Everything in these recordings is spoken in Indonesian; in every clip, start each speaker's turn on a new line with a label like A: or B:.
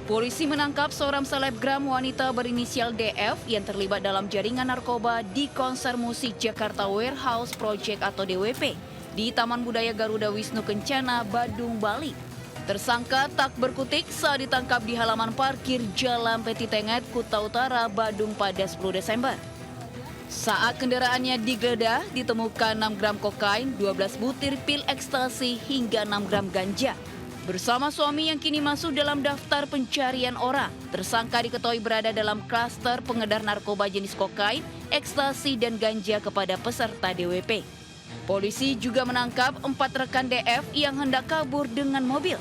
A: Polisi menangkap seorang selebgram wanita berinisial DF yang terlibat dalam jaringan narkoba di konser musik Jakarta Warehouse Project atau DWP di Taman Budaya Garuda Wisnu Kencana, Badung, Bali. Tersangka tak berkutik saat ditangkap di halaman parkir Jalan Peti Tenget, Kuta Utara, Badung pada 10 Desember. Saat kendaraannya digeledah, ditemukan 6 gram kokain, 12 butir pil ekstasi hingga 6 gram ganja. Bersama suami yang kini masuk dalam daftar pencarian orang, tersangka diketahui berada dalam klaster pengedar narkoba jenis kokain, ekstasi, dan ganja kepada peserta DWP. Polisi juga menangkap 4 rekan DF yang hendak kabur dengan mobil.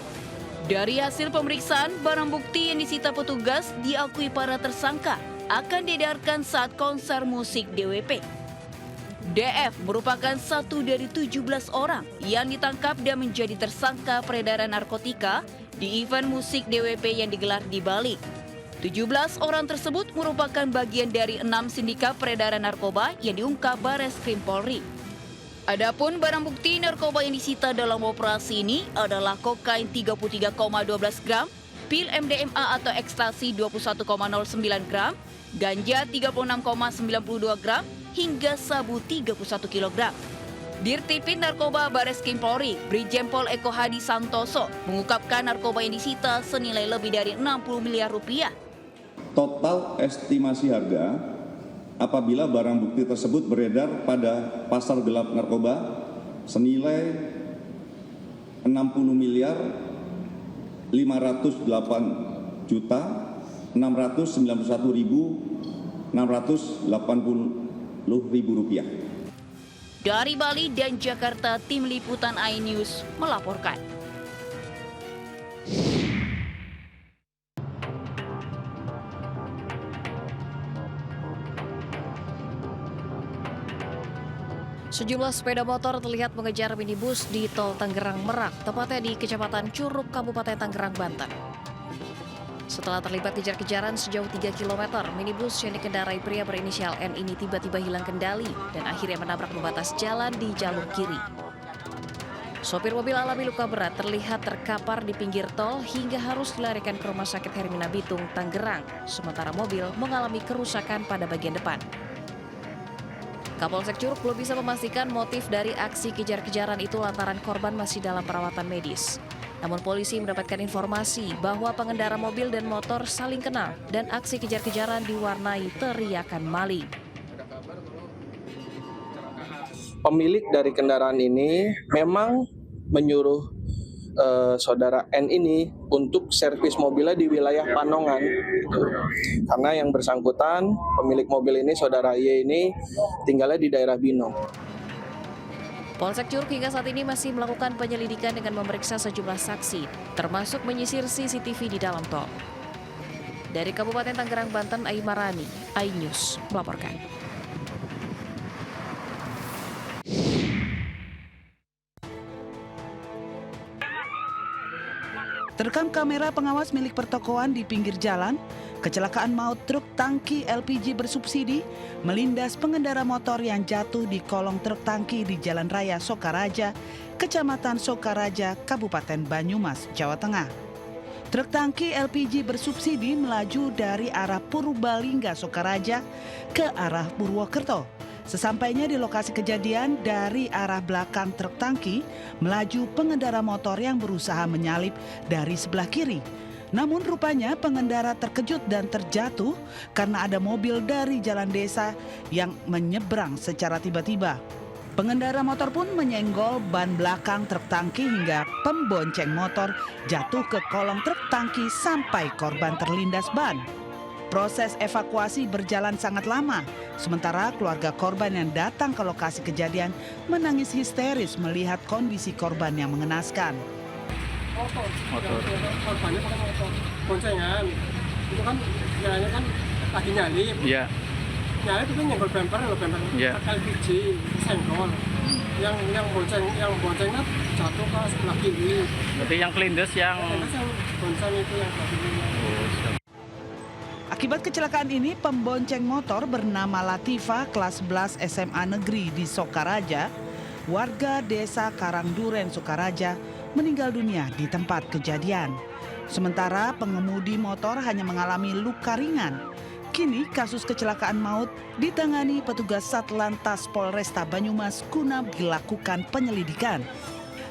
A: Dari hasil pemeriksaan, barang bukti yang disita petugas diakui para tersangka akan diedarkan saat konser musik DWP. DF merupakan satu dari 17 orang yang ditangkap dan menjadi tersangka peredaran narkotika di event musik DWP yang digelar di Bali. 17 orang tersebut merupakan bagian dari 6 sindikat peredaran narkoba yang diungkap Bareskrim Polri. Adapun barang bukti narkoba yang disita dalam operasi ini adalah kokain 33,12 gram, pil MDMA atau ekstasi 21,09 gram, ganja 36,92 gram, hingga sabu 31 kg. Dirtipin Narkoba Bareskrim Polri, Brigjen Pol Eko Hadi Santoso mengungkapkan narkoba yang disita senilai lebih dari 60 miliar rupiah.
B: Total estimasi harga apabila barang bukti tersebut beredar pada pasar gelap narkoba senilai 60 miliar 508 juta 691.680 Rupiah.
A: Dari Bali dan Jakarta, tim liputan iNews melaporkan. Sejumlah sepeda motor terlihat mengejar minibus di Tol Tangerang Merak, tepatnya di Kecamatan Curug, Kabupaten Tangerang, Banten. Setelah terlibat kejar-kejaran sejauh 3 km, minibus yang dikendarai pria berinisial N ini tiba-tiba hilang kendali dan akhirnya menabrak pembatas jalan di jalur kiri. Sopir mobil alami luka berat terlihat terkapar di pinggir tol hingga harus dilarikan ke Rumah Sakit Hermina Bitung, Tangerang, sementara mobil mengalami kerusakan pada bagian depan. Kapolsek Curug belum bisa memastikan motif dari aksi kejar-kejaran itu lantaran korban masih dalam perawatan medis. Namun polisi mendapatkan informasi bahwa pengendara mobil dan motor saling kenal dan aksi kejar-kejaran diwarnai teriakan maling.
C: Pemilik dari kendaraan ini memang menyuruh saudara N ini untuk servis mobilnya di wilayah Panongan. Gitu. Karena yang bersangkutan, pemilik mobil ini, saudara Y ini tinggalnya di daerah Binong.
A: Polsek Curug hingga saat ini masih melakukan penyelidikan dengan memeriksa sejumlah saksi, termasuk menyisir CCTV di dalam tol. Dari Kabupaten Tangerang, Banten, Aimarani, iNews melaporkan.
D: Terekam kamera pengawas milik pertokoan di pinggir jalan, kecelakaan maut truk tangki LPG bersubsidi melindas pengendara motor yang jatuh di kolong truk tangki di Jalan Raya Sokaraja, Kecamatan Sokaraja, Kabupaten Banyumas, Jawa Tengah. Truk tangki LPG bersubsidi melaju dari arah Purbalingga Sokaraja ke arah Purwokerto. Sesampainya di lokasi kejadian, dari arah belakang truk tangki melaju pengendara motor yang berusaha menyalip dari sebelah kiri. Namun rupanya pengendara terkejut dan terjatuh karena ada mobil dari jalan desa yang menyeberang secara tiba-tiba. Pengendara motor pun menyenggol ban belakang truk tangki hingga pembonceng motor jatuh ke kolong truk tangki sampai korban terlindas ban. Proses evakuasi berjalan sangat lama, sementara keluarga korban yang datang ke lokasi kejadian menangis histeris melihat kondisi korban yang mengenaskan.
E: Motor. Korbannya pakai motor. Boncengan. Itu kan jalannya kan lagi nyalip.
F: Iya.
E: Nyalip itu nyenggol bumper,
F: Iya.
E: LPG senggol. Yang boncengnya jatuh ke sebelah kiri.
F: Berarti yang kelindes yang
E: Bonceng itu yang sebelah kiri.
D: Akibat kecelakaan ini, pembonceng motor bernama Latifah kelas 11 SMA Negeri di Sokaraja, warga desa Karangduren, Sokaraja, meninggal dunia di tempat kejadian. Sementara pengemudi motor hanya mengalami luka ringan. Kini kasus kecelakaan maut ditangani petugas Satlantas Polresta Banyumas guna dilakukan penyelidikan.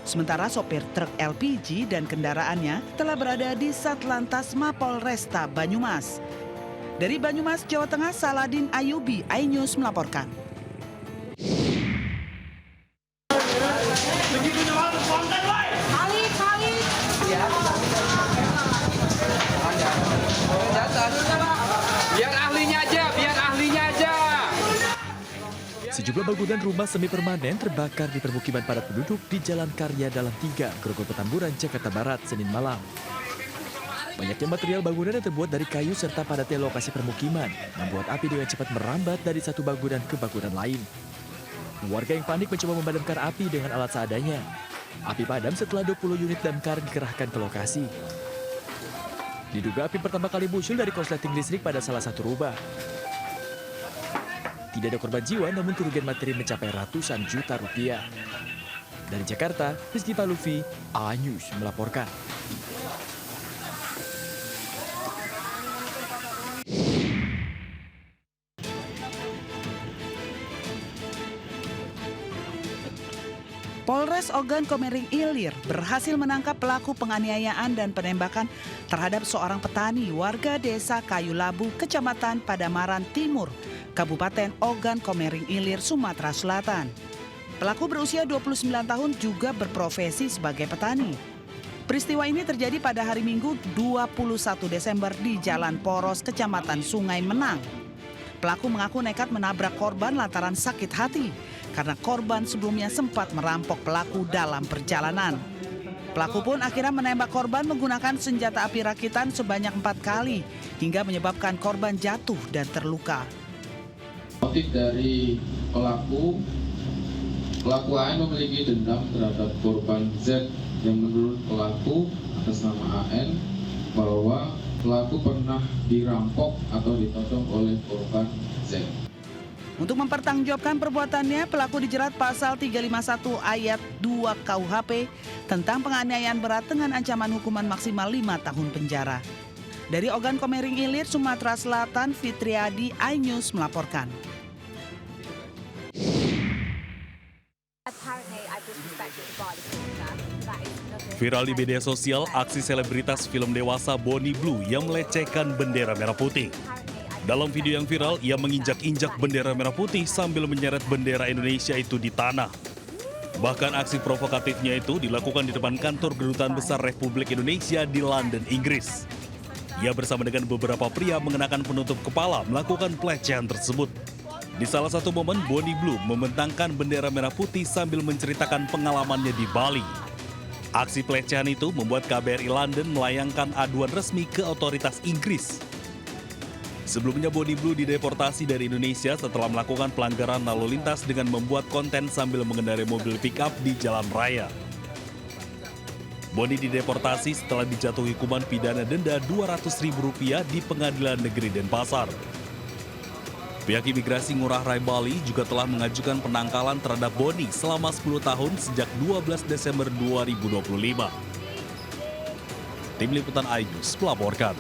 D: Sementara sopir truk LPG dan kendaraannya telah berada di Satlantas Mapolresta Banyumas. Dari Banyumas, Jawa Tengah, Saladin Ayubi, iNews melaporkan.
G: Biar ahlinya aja.
H: Sejumlah bangunan rumah semi permanen terbakar di permukiman padat penduduk di Jalan Karya Dalam 3, Grogol Petamburan, Jakarta Barat, Senin malam. Banyaknya material bangunan yang terbuat dari kayu serta padatnya lokasi permukiman membuat api dengan cepat merambat dari satu bangunan ke bangunan lain. Warga yang panik mencoba memadamkan api dengan alat seadanya. Api padam setelah 20 unit damkar dikerahkan ke lokasi. Diduga api pertama kali muncul dari korsleting listrik pada salah satu rumah. Tidak ada korban jiwa, namun kerugian materi mencapai ratusan juta rupiah. Dari Jakarta, Rizky Paluvi, iNews melaporkan.
D: Polres Ogan Komering Ilir berhasil menangkap pelaku penganiayaan dan penembakan terhadap seorang petani warga desa Kayu Labu, Kecamatan Padamaran Timur, Kabupaten Ogan Komering Ilir, Sumatera Selatan. Pelaku berusia 29 tahun juga berprofesi sebagai petani. Peristiwa ini terjadi pada hari Minggu 21 Desember di Jalan Poros, Kecamatan Sungai Menang. Pelaku mengaku nekat menabrak korban lantaran sakit hati karena korban sebelumnya sempat merampok pelaku dalam perjalanan. Pelaku pun akhirnya menembak korban menggunakan senjata api rakitan sebanyak 4 kali hingga menyebabkan korban jatuh dan terluka.
I: Motif dari pelaku AN memiliki dendam terhadap korban Z yang menurut pelaku atas nama AN bahwa pelaku pernah dirampok atau ditodong oleh korban Z.
D: Untuk mempertanggungjawabkan perbuatannya, pelaku dijerat pasal 351 ayat 2 KUHP tentang penganiayaan berat dengan ancaman hukuman maksimal 5 tahun penjara. Dari Ogan Komering Ilir, Sumatera Selatan, Fitriadi, iNews melaporkan.
J: Viral di media sosial, aksi selebritas film dewasa Bonnie Blue yang melecehkan bendera merah putih. Dalam video yang viral, ia menginjak-injak bendera merah putih sambil menyeret bendera Indonesia itu di tanah. Bahkan aksi provokatifnya itu dilakukan di depan kantor Kedutaan Besar Republik Indonesia di London, Inggris. Ia bersama dengan beberapa pria mengenakan penutup kepala melakukan pelecehan tersebut. Di salah satu momen, Bonnie Blue membentangkan bendera merah putih sambil menceritakan pengalamannya di Bali. Aksi pelecehan itu membuat KBRI London melayangkan aduan resmi ke otoritas Inggris. Sebelumnya Bonnie Blue dideportasi dari Indonesia setelah melakukan pelanggaran lalu lintas dengan membuat konten sambil mengendarai mobil pick-up di jalan raya. Bonnie dideportasi setelah dijatuhi hukuman pidana denda Rp200.000 di Pengadilan Negeri Denpasar. Pihak imigrasi Ngurah Rai Bali juga telah mengajukan penangkalan terhadap Bonnie selama 10 tahun sejak 12 Desember 2025. Tim Liputan iNews melaporkan.